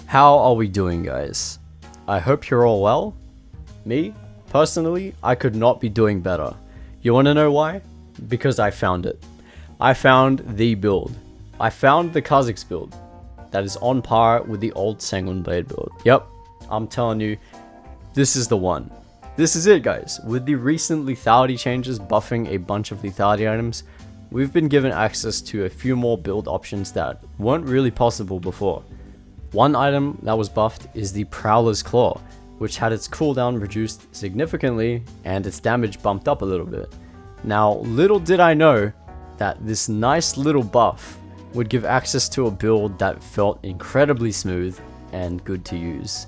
How are we doing, guys? I hope you're all well. Me, personally, I could not be doing better. You want to know why? Because I found it. I found the build. I found the Kha'Zix build that is on par with the old Sanguine Blade build. Yep, I'm telling you, this is the one. This is it, guys. With the recent lethality changes buffing a bunch of lethality items, we've been given access to a few more build options that weren't really possible before. One item that was buffed is the Prowler's Claw, which had its cooldown reduced significantly and its damage bumped up a little bit. Now, little did I know that this nice little buff would give access to a build that felt incredibly smooth and good to use.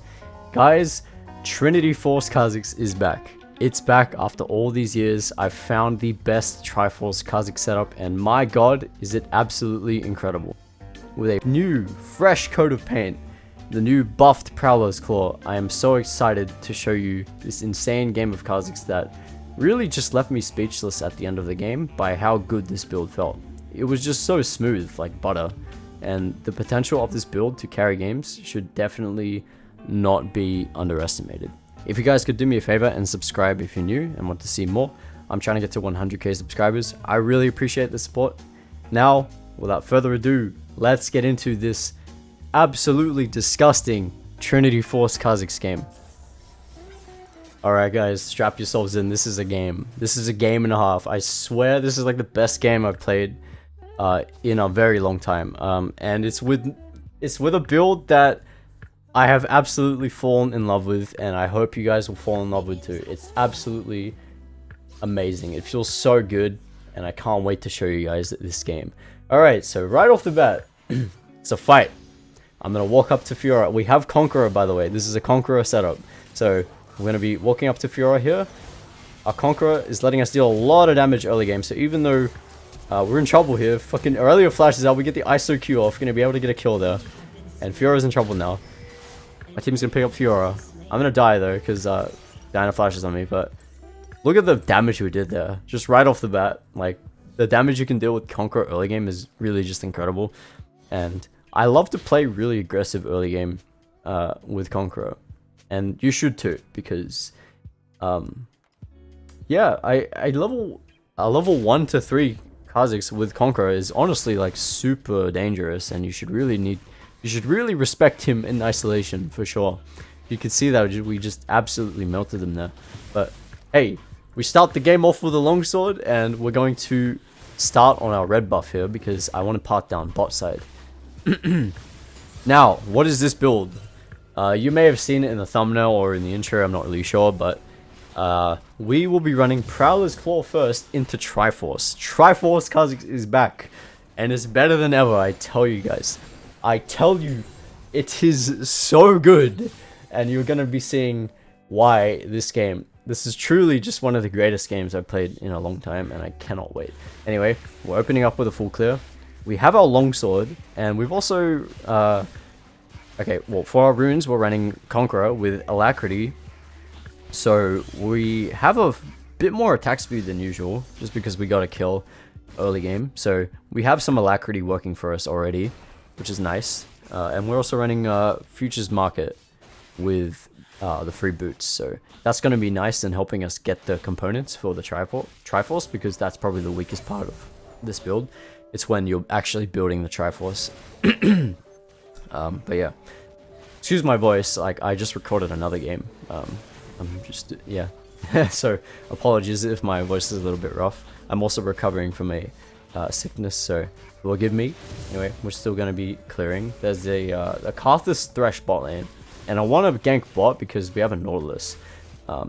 Guys, Triforce Kha'Zix is back. It's back after all these years. I've found the best Triforce Kha'Zix setup, and my god, is it absolutely incredible. With a new, fresh coat of paint, the new buffed Prowler's Claw, I am so excited to show you this insane game of Kha'Zix that really just left me speechless at the end of the game by how good this build felt. It was just so smooth, like butter, and the potential of this build to carry games should definitely not be underestimated. If you guys could do me a favor and subscribe if you're new and want to see more. I'm trying to get to 100k subscribers. I really appreciate the support. Now, without further ado, let's get into this absolutely disgusting Triforce Kha'Zix game. Alright guys, strap yourselves in. This is a game. This is a game and a half. I swear this is like the best game I've played in a very long time. And it's with a build that I have absolutely fallen in love with, and I hope you guys will fall in love with too. It's absolutely amazing. It feels so good, and I can't wait to show you guys this game. Alright, so right off the bat, it's a fight. I'm going to walk up to Fiora. We have Conqueror, by the way. This is a Conqueror setup. So we're going to be walking up to Fiora here. Our Conqueror is letting us deal a lot of damage early game, so even though we're in trouble here, fucking earlier flashes out, we get the ISO Q off, going to be able to get a kill there. And Fiora's in trouble now. My team's going to pick up Fiora. I'm going to die though, because Diana flashes on me, but look at the damage we did there. Just right off the bat, like, the damage you can deal with Conqueror early game is really just incredible. And I love to play really aggressive early game with Conqueror. And you should too, because yeah, a level 1 to 3 Kha'Zix with Conqueror is honestly like super dangerous, and you should really respect him in isolation for sure. You can see that we just absolutely melted him there. But hey, we start the game off with a longsword, and we're going to start on our red buff here because I want to part down bot side. Now, what is this build? You may have seen it in the thumbnail or in the intro, I'm not really sure, but we will be running Prowler's Claw first into Triforce. Triforce Kha'Zix is back, and it's better than ever, I tell you guys. I tell you, it is so good, and you're going to be seeing why this is truly just one of the greatest games I've played in a long time, and I cannot wait. Anyway, we're opening up with a full clear. We have our longsword, and we've also, okay, well, for our runes, we're running Conqueror with Alacrity. So we have a bit more attack speed than usual, just because we got a kill early game. So we have some Alacrity working for us already, which is nice. And we're also running Futures Market with the free boots. So that's going to be nice in helping us get the components for the Triforce, because that's probably the weakest part of this build. It's when you're actually building the Triforce. But yeah, excuse my voice, like I just recorded another game. I'm just, yeah. So apologies if my voice is a little bit rough. I'm also recovering from a sickness, so forgive me. Anyway, we're still going to be clearing. There's a Karthus Thresh bot lane, and I want to gank bot because we have a Nautilus.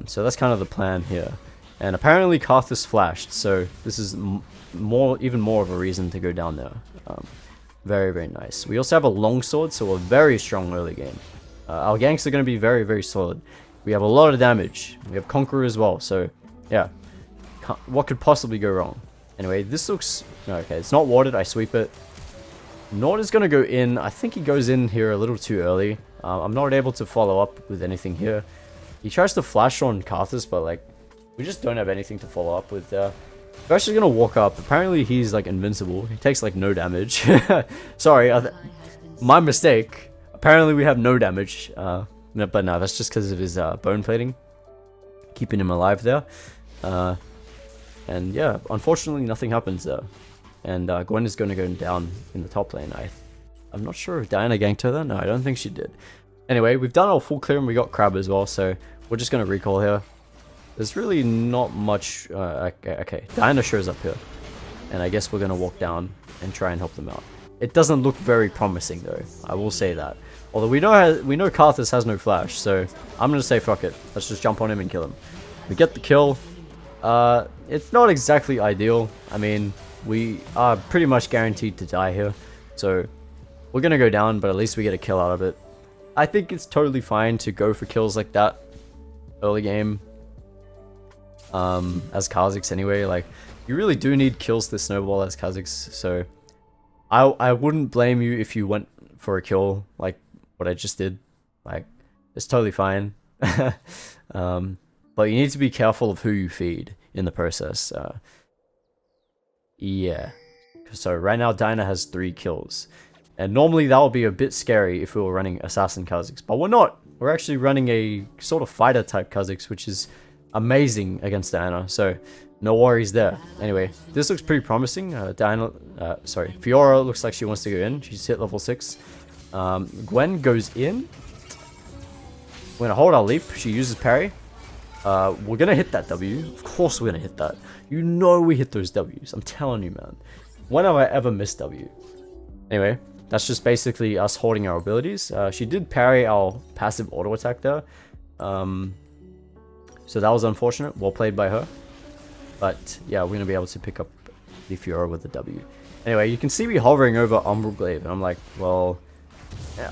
So that's kind of the plan here. And apparently Karthus flashed, so this is even more of a reason to go down there. Very, very nice. We also have a longsword, so we're very strong early game. Our ganks are going to be very, very solid. We have a lot of damage. We have Conqueror as well, so yeah. What could possibly go wrong? Anyway, this looks... Okay, it's not warded. I sweep it. Nord is going to go in. I think he goes in here a little too early. I'm not able to follow up with anything here. He tries to flash on Karthus, but like, we just don't have anything to follow up with there. We're actually going to walk up. Apparently he's like invincible. He takes like no damage. Sorry, my mistake. Apparently we have no damage, no, but no, that's just because of his bone plating, keeping him alive there. And yeah, unfortunately nothing happens there. And Gwen is going to go down in the top lane. I'm not sure if Diana ganked her there. No, I don't think she did. Anyway, we've done our full clear and we got Crab as well, so we're just going to recall here. There's really not much... okay, Diana shows up here. And I guess we're going to walk down and try and help them out. It doesn't look very promising though, I will say that. Although we know Kha'Zix has no flash, so I'm going to say fuck it. Let's just jump on him and kill him. We get the kill. It's not exactly ideal. I mean, we are pretty much guaranteed to die here. So we're going to go down, but at least we get a kill out of it. I think it's totally fine to go for kills like that early game. As Kha'Zix anyway, like, you really do need kills to snowball as Kha'Zix, so I wouldn't blame you if you went for a kill like what I just did. Like, it's totally fine. But you need to be careful of who you feed in the process. Yeah. So right now Dinah has 3 kills. And normally that would be a bit scary if we were running Assassin Kha'Zix. But we're not. We're actually running a sort of fighter type Kha'Zix, which is amazing against Diana. So no worries there. Anyway, this looks pretty promising. Fiora looks like she wants to go in. She's hit level 6. Gwen goes in. We're going to hold our leap. She uses parry. We're going to hit that W. Of course we're going to hit that. You know we hit those Ws. I'm telling you, man. When have I ever missed W? Anyway, that's just basically us holding our abilities. She did parry our passive auto attack there. So that was unfortunate. Well played by her. But yeah, we're going to be able to pick up the Fiora with the W. Anyway, you can see me hovering over Umbral Glaive. And I'm like, well...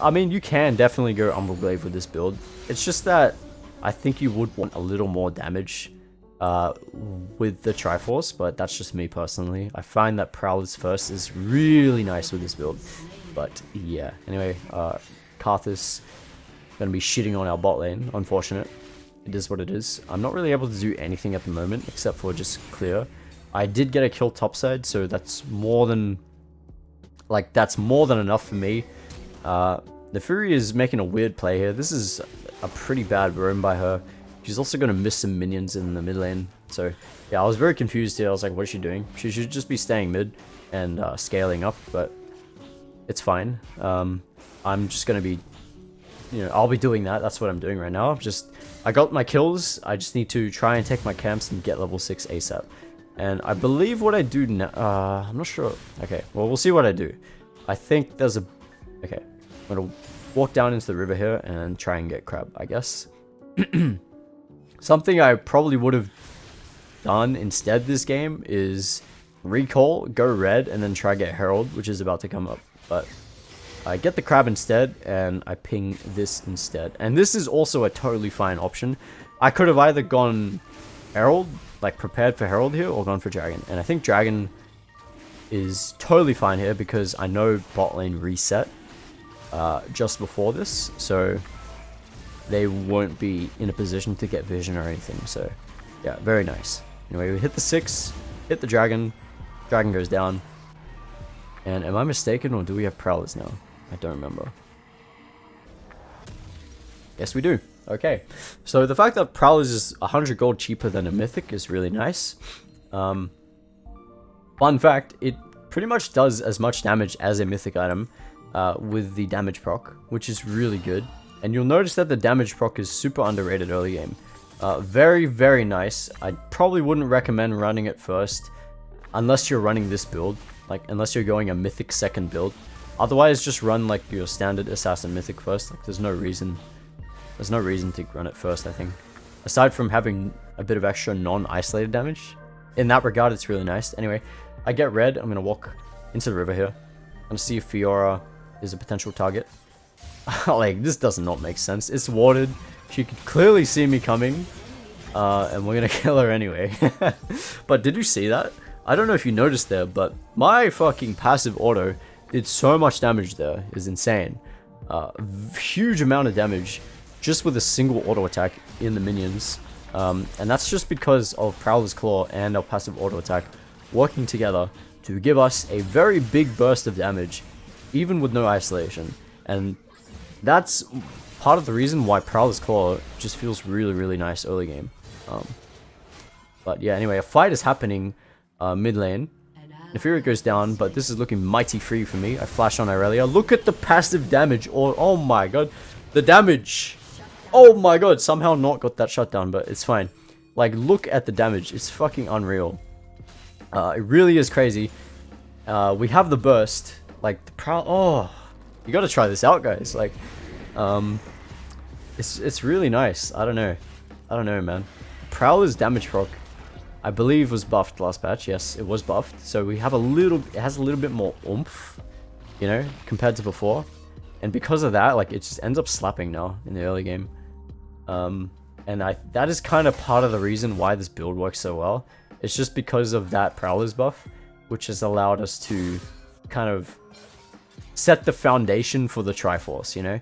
I mean, you can definitely go Umbral Glaive with this build. It's just that I think you would want a little more damage with the Triforce. But that's just me personally. I find that Prowler's First is really nice with this build. But yeah, anyway, Kha'Zix going to be shitting on our bot lane. Unfortunate. It is what it is. I'm not really able to do anything at the moment except for just clear. I did get a kill topside, so that's more than... like, that's more than enough for me. The Fury is making a weird play here. This is a pretty bad roam by her. She's also going to miss some minions in the mid lane. So, yeah, I was very confused here. I was like, what is she doing? She should just be staying mid and scaling up, but it's fine. I'm just going to be... you know, I'll be doing that. That's what I'm doing right now. I got my kills. I just need to try and take my camps and get level 6 ASAP. And I believe what I do now... I'm not sure. Okay, well, we'll see what I do. I think there's a... okay, I'm going to walk down into the river here and try and get Crab, I guess. Something I probably would have done instead this game is recall, go red, and then try get Herald, which is about to come up. But... I get the Crab instead, and I ping this instead. And this is also a totally fine option. I could have either gone Herald, like prepared for Herald here, or gone for Dragon. And I think Dragon is totally fine here because I know bot lane reset just before this. So they won't be in a position to get vision or anything. So yeah, very nice. Anyway, we hit the 6, hit the Dragon. Dragon goes down. And am I mistaken, or do we have Prowlers now? I don't remember. Yes, we do. Okay. So the fact that Prowlers is 100 gold cheaper than a Mythic is really nice. Fun fact, it pretty much does as much damage as a Mythic item with the damage proc, which is really good. And you'll notice that the damage proc is super underrated early game. Very, very nice. I probably wouldn't recommend running it first unless you're running this build. Like, unless you're going a Mythic second build. Otherwise, just run, like, your standard Assassin Mythic first. Like, there's no reason to run it first, I think. Aside from having a bit of extra non-isolated damage. In that regard, it's really nice. Anyway, I get red. I'm going to walk into the river here. I'm going to see if Fiora is a potential target. Like, this does not make sense. It's warded. She could clearly see me coming. And we're going to kill her anyway. But did you see that? I don't know if you noticed there, but my fucking passive auto did so much damage there. It's insane. Huge amount of damage just with a single auto attack in the minions. And that's just because of Prowler's Claw and our passive auto attack working together to give us a very big burst of damage, even with no isolation. And that's part of the reason why Prowler's Claw just feels really, really nice early game. But yeah, anyway, a fight is happening mid lane. Nefiri goes down, but this is looking mighty free for me. I flash on Irelia. Look at the passive damage. Oh my god. The damage. Oh my god. Somehow not got that shut down, but it's fine. Like, look at the damage. It's fucking unreal. It really is crazy. We have the burst. Like, the oh, you gotta try this out, guys. Like, it's really nice. I don't know, man. Prowler's damage proc, I believe, was buffed last patch. Yes, it was buffed. So we have it has a little bit more oomph, you know, compared to before. And because of that, like, it just ends up slapping now in the early game. And that is kind of part of the reason why this build works so well. It's just because of that Prowler's buff, which has allowed us to kind of set the foundation for the Triforce, you know?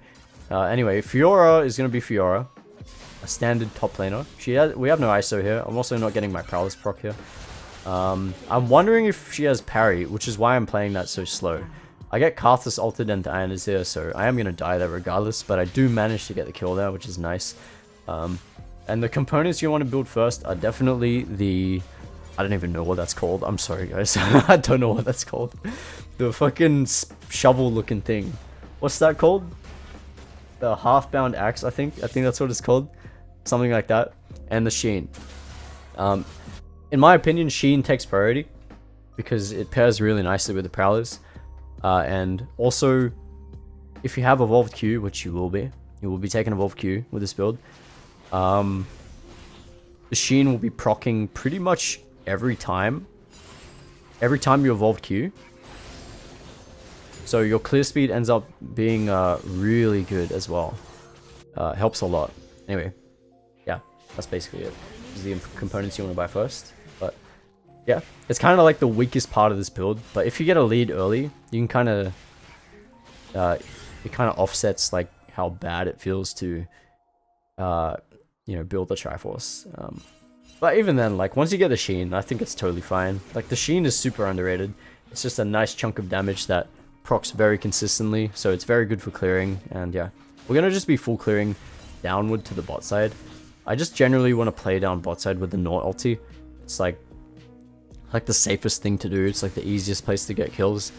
Anyway, Fiora is going to be Fiora. A standard top laner. We have no ISO here. I'm also not getting my Prowler's proc here. I'm wondering if she has parry, which is why I'm playing that so slow. I get Kha'Zix ulted and Diana's here, so I am going to die there regardless, but I do manage to get the kill there, which is nice. And the components you want to build first are definitely the... I don't even know what that's called. I'm sorry, guys. I don't know what that's called. The fucking shovel looking thing. What's that called? The half-bound axe, I think. I think that's what it's called. Something like that. And the Sheen. In my opinion, Sheen takes priority because it pairs really nicely with the Prowlers. And also, if you have Evolved Q, which you will be taking Evolved Q with this build. The Sheen will be proccing pretty much every time you evolve Q. So your clear speed ends up being really good as well. Helps a lot. Anyway, yeah, that's basically it. These are the components you want to buy first. But yeah, it's kind of like the weakest part of this build. But if you get a lead early, you can kind of it kind of offsets like how bad it feels to you know, build the Triforce. But even then, like, once you get the Sheen, I think it's totally fine. Like, the Sheen is super underrated. It's just a nice chunk of damage that procs very consistently, so it's very good for clearing. And yeah, we're gonna just be full clearing downward to the bot side. I just generally want to play down bot side with the Nort ulti. It's like the safest thing to do. It's like the easiest place to get kills.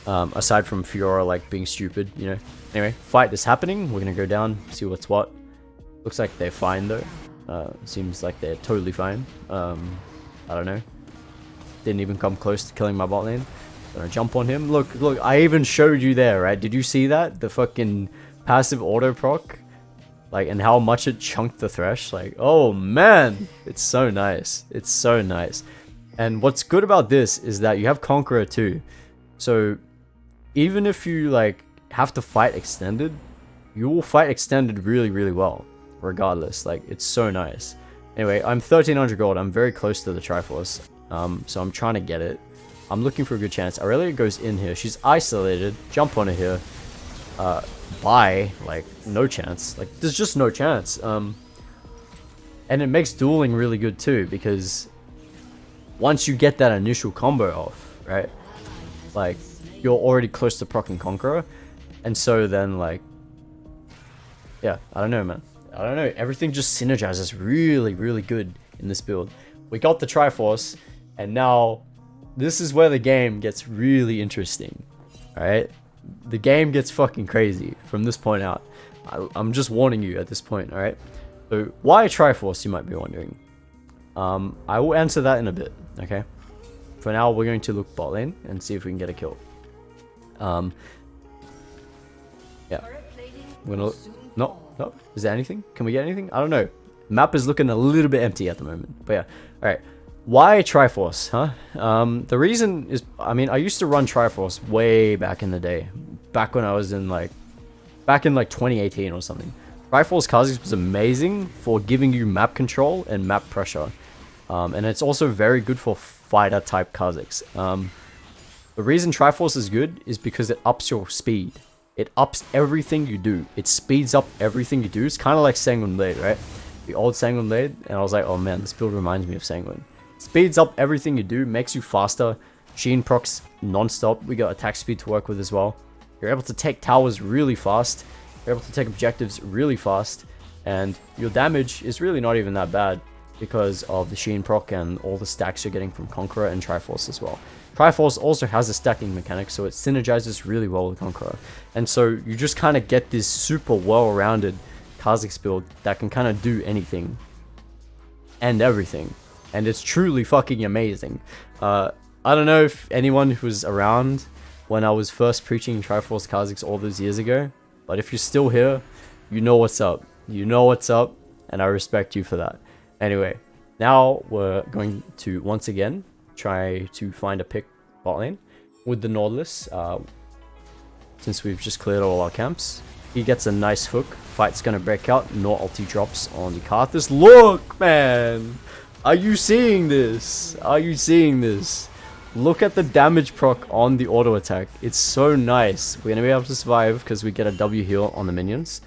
Aside from Fiora, like, being stupid, you know. Anyway, fight is happening. We're gonna go down, see what's what. Looks like they're fine though. Seems like they're totally fine. I don't know. Didn't even come close to killing my bot lane. Gonna jump on him. Look, I even showed you there, right? Did you see that? The fucking passive auto proc? Like, and how much it chunked the Thresh? Like, oh man! It's so nice. It's so nice. And what's good about this is that you have Conqueror too. So, even if you, like, have to fight extended, you will fight extended really, really well. Regardless, like, it's so nice. Anyway, I'm 1300 gold. I'm very close to the Triforce. So I'm trying to get it. I'm looking for a good chance. Aurelia goes in here. She's isolated. Jump on her here. Bye. Like, no chance. Like, there's just no chance. And it makes dueling really good too, because once you get that initial combo off, right? Like, you're already close to proc and Conqueror. And so then, like, yeah, I don't know, man. I don't know. Everything just synergizes really, really good in this build. We got the Triforce, and now this is where the game gets really interesting. Alright? The game gets fucking crazy from this point out. I'm just warning you at this point, alright? So, why Triforce, you might be wondering. I will answer that in a bit, okay? For now, we're going to look bot lane and see if we can get a kill. Yeah. We're gonna... No. Is there anything? Can we get anything? I don't know. Map is looking a little bit empty at the moment. But yeah. Alright. Why Triforce, huh? The reason is... I mean, I used to run Triforce way back in the day. Back when I was in, like... Back in, like, 2018 or something. Triforce Kha'Zix was amazing for giving you map control and map pressure. And it's also very good for fighter-type Kha'Zix. The reason Triforce is good is because it ups your speed. It ups everything you do. It speeds up everything you do. It's kind of like Sanguine Blade, right? The old Sanguine Blade. And I was like, oh man, this build reminds me of Sanguine. Speeds up everything you do. Makes you faster. Sheen procs non-stop. We got attack speed to work with as well. You're able to take towers really fast. You're able to take objectives really fast. And your damage is really not even that bad because of the Sheen proc and all the stacks you're getting from Conqueror and Triforce as well. Triforce also has a stacking mechanic, so it synergizes really well with Conqueror. And so you just kind of get this super well-rounded Kha'Zix build that can kind of do anything and everything. And it's truly fucking amazing. I don't know if anyone who was around when I was first preaching Triforce Kha'Zix all those years ago, but if you're still here, you know what's up. You know what's up, and I respect you for that. Anyway, now we're going to once again try to find a pick bot lane with the Nautilus. Since we've just cleared all our camps, he gets a nice hook. Fight's gonna break out. No ulti drops on the Karthus. Look, man, are you seeing this? Are you seeing this? Look at the damage proc on the auto attack. It's so nice. We're gonna be able to survive because we get a W heal on the minions.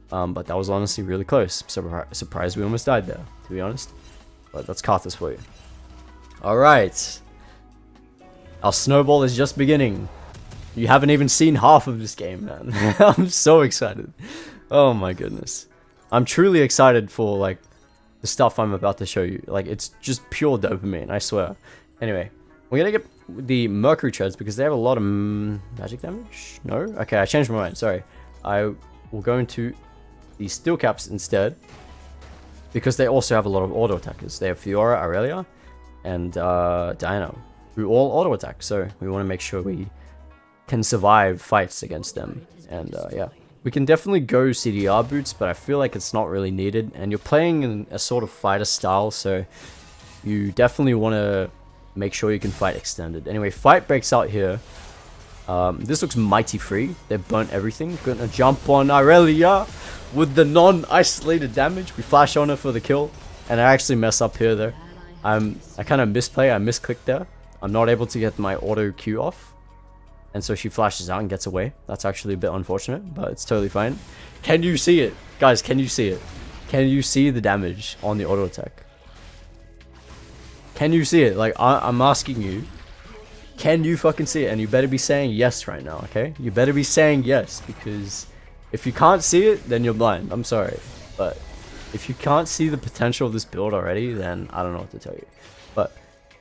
But that was honestly really close. Surprised we almost died there, to be honest. But that's Karthus for you. Alright. Our snowball is just beginning. You haven't even seen half of this game, man. I'm so excited. Oh my goodness. I'm truly excited for, like, the stuff I'm about to show you. Like, it's just pure dopamine, I swear. Anyway, we're gonna get the Mercury Treads because they have a lot of magic damage? No? Okay, I changed my mind, sorry. I will go into the Steel Caps instead because they also have a lot of auto attackers. They have Fiora, Aurelia, and Diana, who all auto attack, so we want to make sure we can survive fights against them. And yeah, we can definitely go CDR boots, but I feel like it's not really needed, and you're playing in a sort of fighter style, so you definitely want to make sure you can fight extended. Anyway, fight breaks out here. This looks mighty free. They've burnt everything. Gonna jump on Aurelia with the non-isolated damage. We flash on her for the kill, and I actually mess up here though. I kind of misplay. I misclicked there. I'm not able to get my auto Q off, and so she flashes out and gets away. That's actually a bit unfortunate, but it's totally fine. Can you see it, guys? Can you see it? Can you see the damage on the auto attack? Can you see it? Like, I'm asking you. Can you fucking see it? And you better be saying yes right now, okay? You better be saying yes, because if you can't see it, then you're blind. I'm sorry. But if you can't see the potential of this build already, then I don't know what to tell you. But,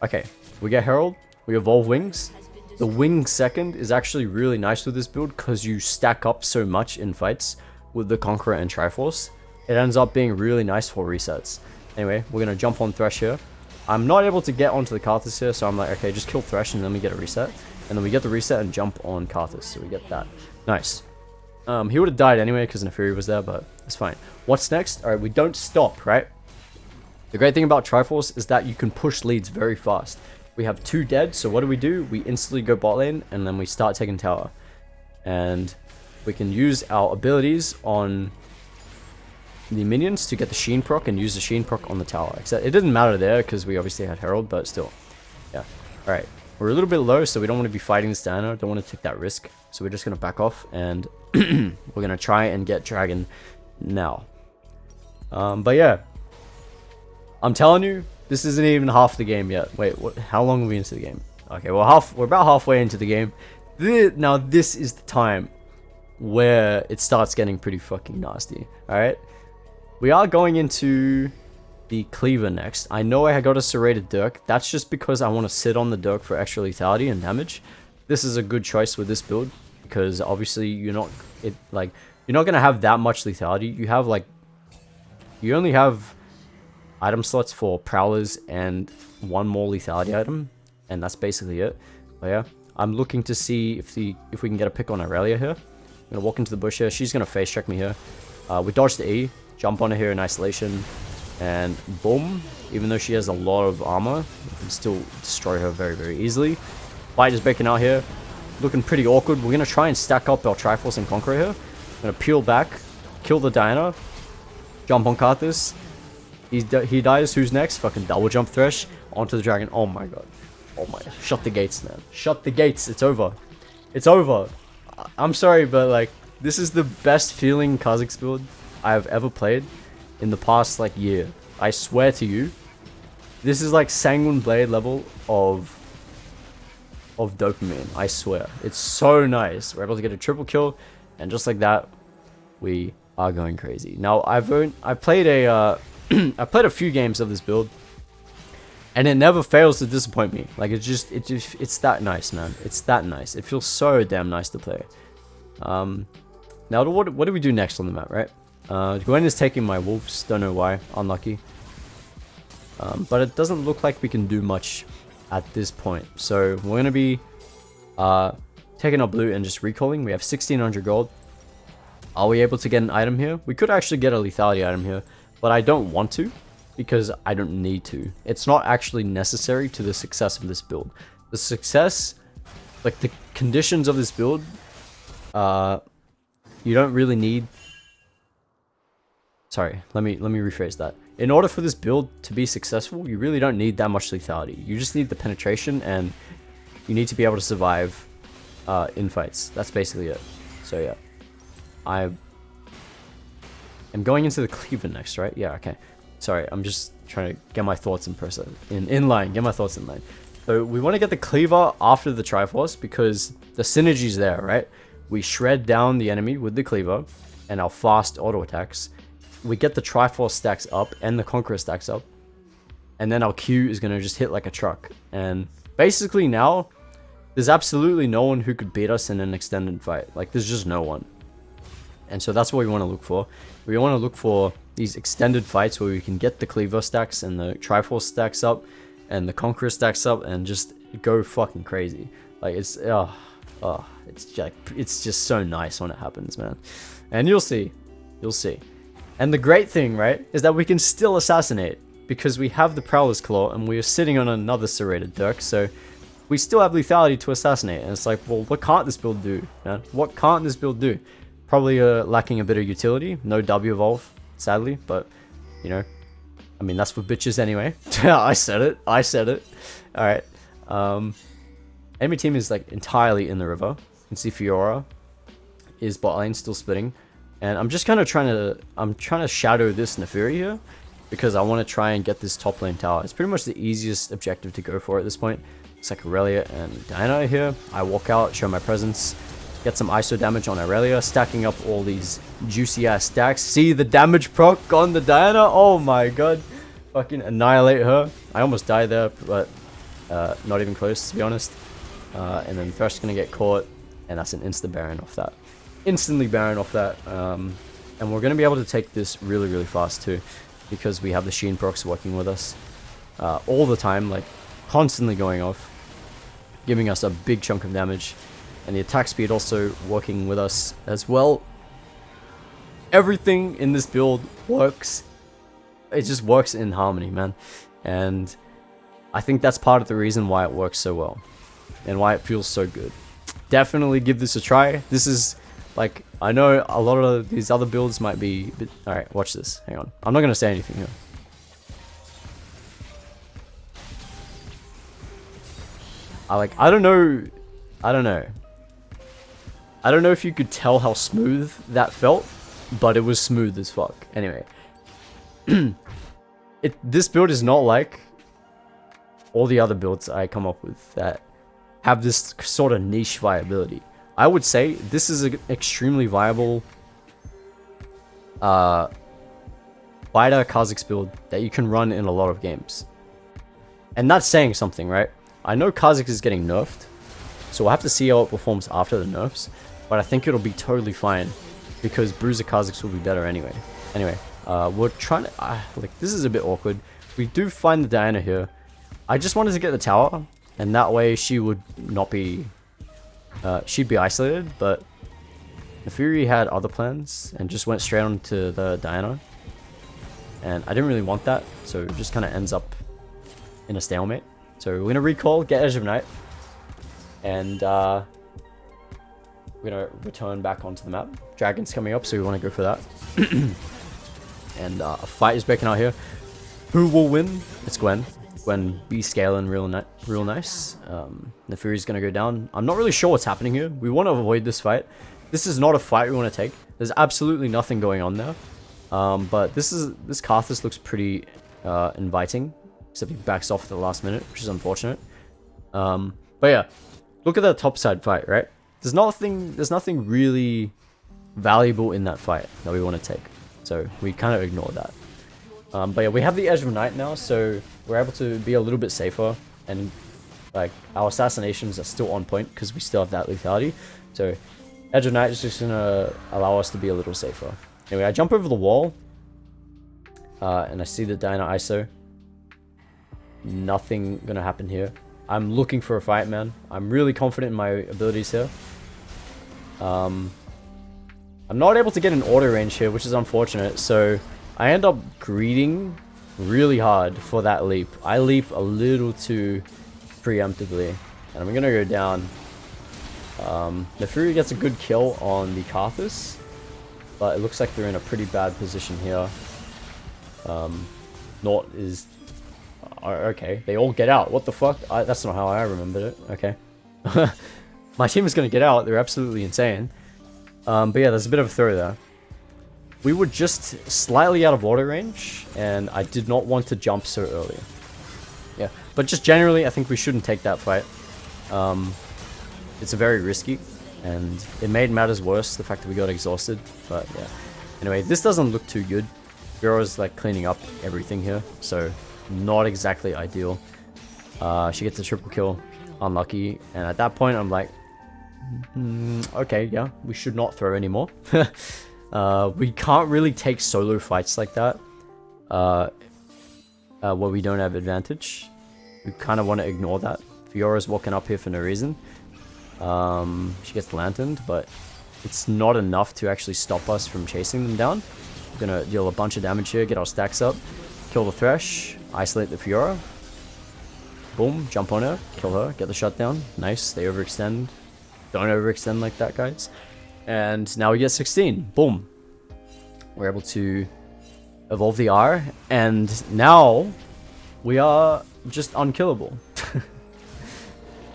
okay. We get Herald. We evolve Wings. The Wing second is actually really nice with this build because you stack up so much in fights with the Conqueror and Triforce. It ends up being really nice for resets. Anyway, we're going to jump on Thresh here. I'm not able to get onto the Karthus here, so I'm like, okay, just kill Thresh and then we get a reset. And then we get the reset and jump on Karthus, so we get that. Nice. He would have died anyway because Neferi was there, but it's fine. What's next? Alright, we don't stop, right? The great thing about Triforce is that you can push leads very fast. We have 2 dead, so what do? We instantly go bot lane, and then we start taking tower. And we can use our abilities on the minions to get the Sheen proc and use the Sheen proc on the tower. Except it didn't matter there because we obviously had Herald, but still. Yeah. Alright. We're a little bit low, so we don't want to be fighting this Diana. Don't want to take that risk. So we're just going to back off, and we're going to try and get Dragon now. But yeah. I'm telling you, this isn't even half the game yet. Wait, what? How long are we into the game? Okay, well, we're about halfway into the game. Now, this is the time where it starts getting pretty fucking nasty. Alright? We are going into the Cleaver next. I know I got a serrated Dirk. That's just because I want to sit on the Dirk for extra lethality and damage. This is a good choice with this build because obviously you're not gonna have that much lethality. You only have item slots for Prowlers and 1 more lethality item, and that's basically it. But yeah, I'm looking to see if we can get a pick on Aurelia here. I'm gonna walk into the bush here. She's gonna face check me here. We dodge the E. Jump on her here in isolation, and boom. Even though she has a lot of armor, we can still destroy her very, very easily. Fight is breaking out here. Looking pretty awkward. We're going to try and stack up our Triforce and Conqueror here. I'm going to peel back, kill the Diana, jump on Karthus. He dies. Who's next? Fucking double jump Thresh onto the Dragon. Oh my god. Oh my. Shut the gates, man. Shut the gates. It's over. It's over. I'm sorry, but like, this is the best feeling Kha'Zix build I have ever played in the past like year. I swear to you, this is like Sanguine Blade level of of dopamine, I swear. It's so nice. We're able to get a triple kill, and just like that, we are going crazy. Now, I played a I played a few games of this build, and it never fails to disappoint me. Like, it's that nice, man. It's that nice. It feels so damn nice to play. Now, what do we do next on the map, right? Gwen is taking my wolves. Don't know why. Unlucky. But it doesn't look like we can do much at this point. So we're going to be taking our blue and just recalling. We have 1600 gold. Are we able to get an item here? We could actually get a lethality item here, but I don't want to because I don't need to. It's not actually necessary to the success of this build. The success, like the conditions of this build, you don't really need... Sorry, let me rephrase that. In order for this build to be successful, you really don't need that much lethality. You just need the penetration, and you need to be able to survive in fights. That's basically it. So yeah, I am going into the Cleaver next, right? Yeah, okay. Sorry, I'm just trying to get my thoughts in line. Get my thoughts in line. So we want to get the Cleaver after the Triforce because the synergy's there, right? We shred down the enemy with the Cleaver and our fast auto attacks. We get the Triforce stacks up and the Conqueror stacks up, and then our Q is going to just hit like a truck. And basically now, there's absolutely no one who could beat us in an extended fight. Like, there's just no one. And so that's what we want to look for. We want to look for these extended fights where we can get the Cleaver stacks and the Triforce stacks up and the Conqueror stacks up and just go fucking crazy. Like, it's just so nice when it happens, man. And you'll see. You'll see. And the great thing, right, is that we can still assassinate because we have the Prowler's Claw and we are sitting on another serrated Dirk, so we still have lethality to assassinate. And it's like, well, what can't this build do, man? What can't this build do? Probably lacking a bit of utility. No W evolve, sadly, but, you know, I mean, that's for bitches anyway. I said it. I said it. All right. Enemy team is like entirely in the river. You can see Fiora is bot lane still splitting. And I'm just kind of trying to shadow this Neferi here because I want to try and get this top lane tower. It's pretty much the easiest objective to go for at this point. It's like Aurelia and Diana here. I walk out, show my presence, get some ISO damage on Aurelia, stacking up all these juicy ass stacks. See the damage proc on the Diana? Oh my god. Fucking annihilate her. I almost died there, but not even close, to be honest. And then Thresh is going to get caught, and that's an insta Baron off that. Instantly Baron off that, and we're going to be able to take this really, really fast too, because we have the Sheen procs working with us all the time, like constantly going off, giving us a big chunk of damage, and the attack speed also working with us as well. Everything in this build works. It just works in harmony, man, and I think that's part of the reason why it works so well and why it feels so good. Definitely give this a try. This is... Like, I know a lot of these other builds might be... Alright, watch this. Hang on. I'm not going to say anything here. I don't know if you could tell how smooth that felt, but it was smooth as fuck. Anyway. This build is not like all the other builds I come up with that have this sort of niche viability. I would say this is an extremely viable fighter Kha'Zix build that you can run in a lot of games. And that's saying something, right? I know Kha'Zix is getting nerfed, so we'll have to see how it performs after the nerfs, but I think it'll be totally fine because Bruiser Kha'Zix will be better anyway. Anyway, we're trying to... like, this is a bit awkward. We do find the Diana here. I just wanted to get the tower, and that way she would not be... she'd be isolated, but Neferi had other plans and just went straight on to the Diana. And I didn't really want that, so it just kind of ends up in a stalemate. So we're going to recall, get Edge of Night, and we're going to return back onto the map. Dragon's coming up, so we want to go for that. And a fight is breaking out here. Who will win? It's Gwen. Gwen be scaling real nice. Neferi's going to go down. I'm not really sure what's happening here. We want to avoid this fight. This is not a fight we want to take. There's absolutely nothing going on there. But this Karthus looks pretty inviting, except he backs off at the last minute, which is unfortunate. But yeah, look at that top side fight, right? There's nothing really valuable in that fight that we want to take. So we kind of ignore that. But yeah, we have the Edge of Night now, so we're able to be a little bit safer, and like our assassinations are still on point because we still have that lethality. So Edge of Night is just gonna allow us to be a little safer. Anyway, I jump over the wall, and I see the Dino ISO. Nothing gonna happen here. I'm looking for a fight, man. I'm really confident in my abilities here. I'm not able to get an auto range here, which is unfortunate, so I end up greeting really hard for that leap. I leap a little too preemptively, and I'm gonna go down. The Fury gets a good kill on the Kha'Zix, but it looks like they're in a pretty bad position here. Nort is... okay, they all get out. What the fuck? That's not how I remembered it. Okay. My team is gonna get out. They're absolutely insane. But yeah, there's a bit of a throw there. We were just slightly out of auto range, and I did not want to jump so early. Yeah, but just generally, I think we shouldn't take that fight. It's very risky, and it made matters worse, the fact that we got exhausted, but yeah. Anyway, this doesn't look too good. Vera's like cleaning up everything here, so not exactly ideal. She gets a triple kill, unlucky, and at that point I'm like, okay, yeah, we should not throw anymore. We can't really take solo fights like that, where we don't have advantage. We kind of want to ignore that. Fiora's walking up here for no reason. She gets lanterned, but it's not enough to actually stop us from chasing them down. We're gonna deal a bunch of damage here, get our stacks up, kill the Thresh, isolate the Fiora. Boom, jump on her, kill her, get the shutdown. Nice, they overextend. Don't overextend like that, guys. And now we get 16. Boom. We're able to evolve the R, and now we are just unkillable.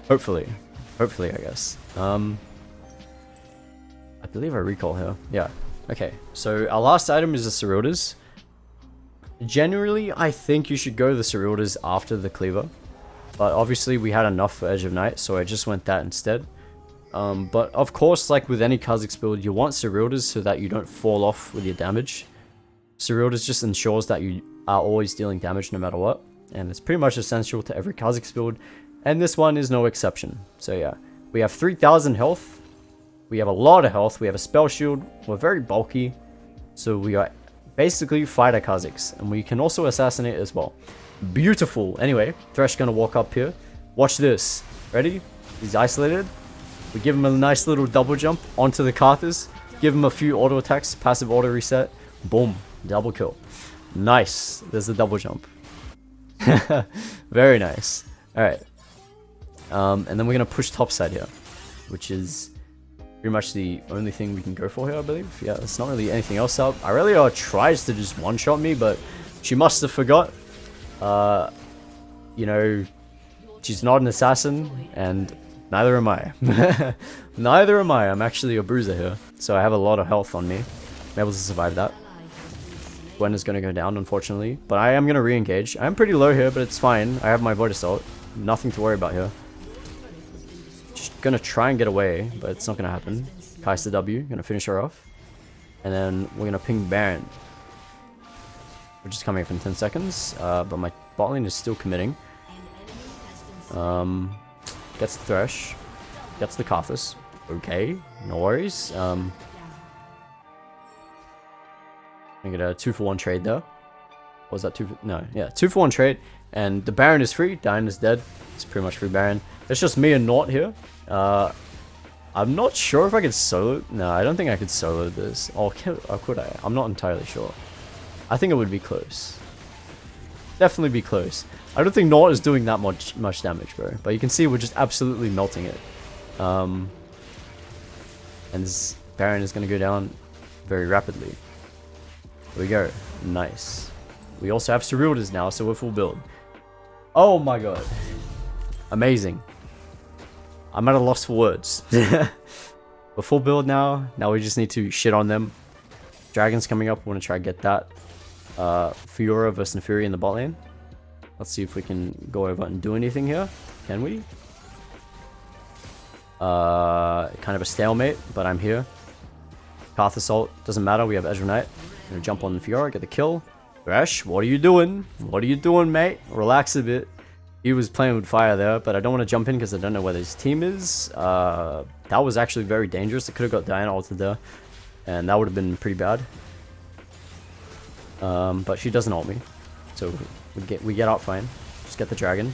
Hopefully. Hopefully, I guess. I believe I recall here. Yeah. Okay, so our last item is the Serilders. Generally, I think you should go the Serilders after the Cleaver. But obviously, we had enough for Edge of Night, so I just went that instead. But of course, like with any Kha'Zix build, you want Serilders so that you don't fall off with your damage. Serilders just ensures that you are always dealing damage no matter what. And it's pretty much essential to every Kha'Zix build. And this one is no exception. So yeah, we have 3,000 health. We have a lot of health. We have a spell shield. We're very bulky. So we are basically fighter Kha'Zix. And we can also assassinate as well. Beautiful. Anyway, Thresh gonna walk up here. Watch this. Ready? He's isolated. We give him a nice little double jump onto the Kha'Zix. Give him a few auto attacks. Passive auto reset. Boom. Double kill. Nice. There's the double jump. Very nice. Alright. And then we're gonna push topside here, which is pretty much the only thing we can go for here, I believe. Yeah, there's not really anything else up. Irelia tries to just one-shot me, but she must have forgot. You know, she's not an assassin, and neither am I. Neither am I. I'm actually a bruiser here, so I have a lot of health on me. I'm able to survive that. Gwen is going to go down, unfortunately, but I am going to re-engage. I'm pretty low here, but it's fine. I have my Void Assault. Nothing to worry about here. Just going to try and get away, but it's not going to happen. Kai'Sa W, going to finish her off. And then we're going to ping Baron, which is coming up in 10 seconds, but my bot lane is still committing. Gets the Thresh, gets the Kha'Zix. Okay, no worries. I get a 2-for-1 trade though. Was that 2 for, no, yeah, 2-for-1 trade, and the Baron is free. Diane is dead. It's pretty much free Baron. It's just me and Nort here. I'm not sure if I could solo. No, I don't think I could solo this. Or could I? I'm not entirely sure. I think it would be close. Definitely be close. I don't think Nort is doing that much damage, bro. But you can see we're just absolutely melting it. And this Baron is going to go down very rapidly. There we go. Nice. We also have Serilders now, so we're full build. Oh my god. Amazing. I'm at a loss for words. We're full build now. Now we just need to shit on them. Dragon's coming up. We want to try and get that. Fiora versus Fury in the bot lane. Let's see if we can go over and do anything here. Can we? Kind of a stalemate, but I'm here. Path Assault, doesn't matter, we have Ezreal Knight. I'm gonna jump on the Fiora, get the kill. Thresh, what are you doing? What are you doing, mate? Relax a bit. He was playing with fire there, but I don't want to jump in because I don't know where his team is. That was actually very dangerous. It could have got Diana ulted there, and that would have been pretty bad. But she doesn't ult me, so we get out fine. Just get the dragon.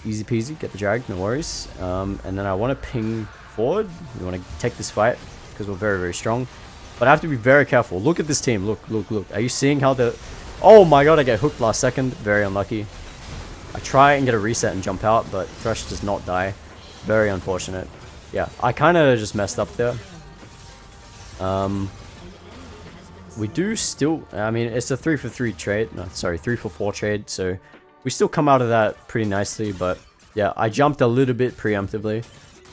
Easy peasy, get the drag, no worries. And then I want to ping forward. We want to take this fight because we're very, very strong. But I have to be very careful. Look at this team. Look, look, look. Are you seeing how the... Oh my god, I get hooked last second. Very unlucky. I try and get a reset and jump out, but Thresh does not die. Very unfortunate. Yeah, I kind of just messed up there. We do still... I mean, it's a 3 for 3 trade. No, sorry, 3 for 4 trade. So we still come out of that pretty nicely. But yeah, I jumped a little bit preemptively.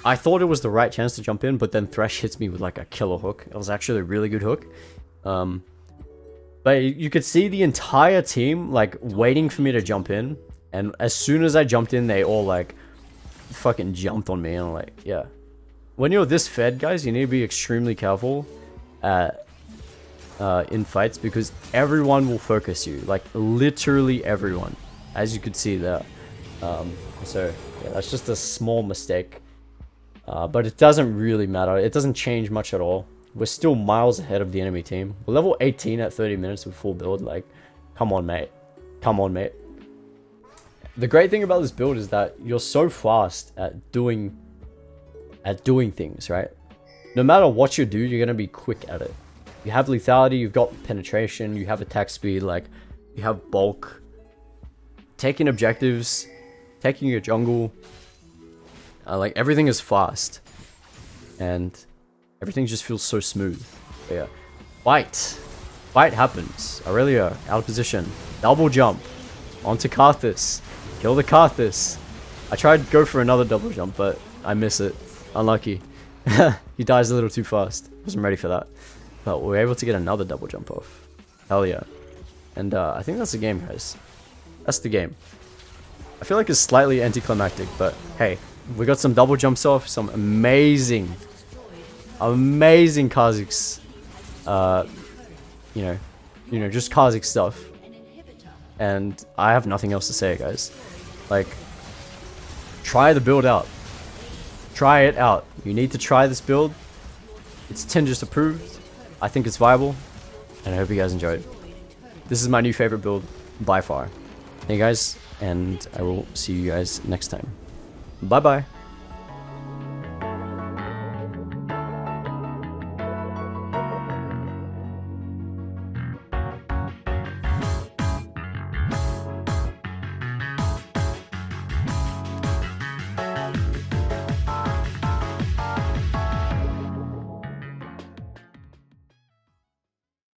I thought it was the right chance to jump in, but then Thresh hits me with like a killer hook. It was actually a really good hook. But you could see the entire team like waiting for me to jump in. And as soon as I jumped in, they all like fucking jumped on me. And I'm like, yeah. When you're this fed, guys, you need to be extremely careful in fights because everyone will focus you. Like literally everyone, as you could see there. So yeah, that's just a small mistake. But it doesn't really matter. It doesn't change much at all. We're still miles ahead of the enemy team. We're level 18 at 30 minutes with full build. Like, come on, mate. Come on, mate. The great thing about this build is that you're so fast at doing things, right? No matter what you do, you're going to be quick at it. You have lethality, you've got penetration, you have attack speed, like, you have bulk. Taking objectives, taking your jungle... like everything is fast and everything just feels so smooth. But yeah, fight happens. Aurelia out of position, double jump onto Karthus, kill the Karthus. I tried to go for another double jump, but I miss it. Unlucky. He dies a little too fast. Wasn't ready for that, but we're able to get another double jump off. Hell yeah. And I think that's the game, guys. That's the game. I feel like it's slightly anticlimactic, but hey, we got some double jumps off, some amazing Kha'Zix, you know, just Kha'Zix stuff. And I have nothing else to say, guys. Like, try the build out. Try it out. You need to try this build. It's Tinjus approved. I think it's viable, and I hope you guys enjoyed. This is my new favorite build by far. Hey guys, and I will see you guys next time. Bye bye.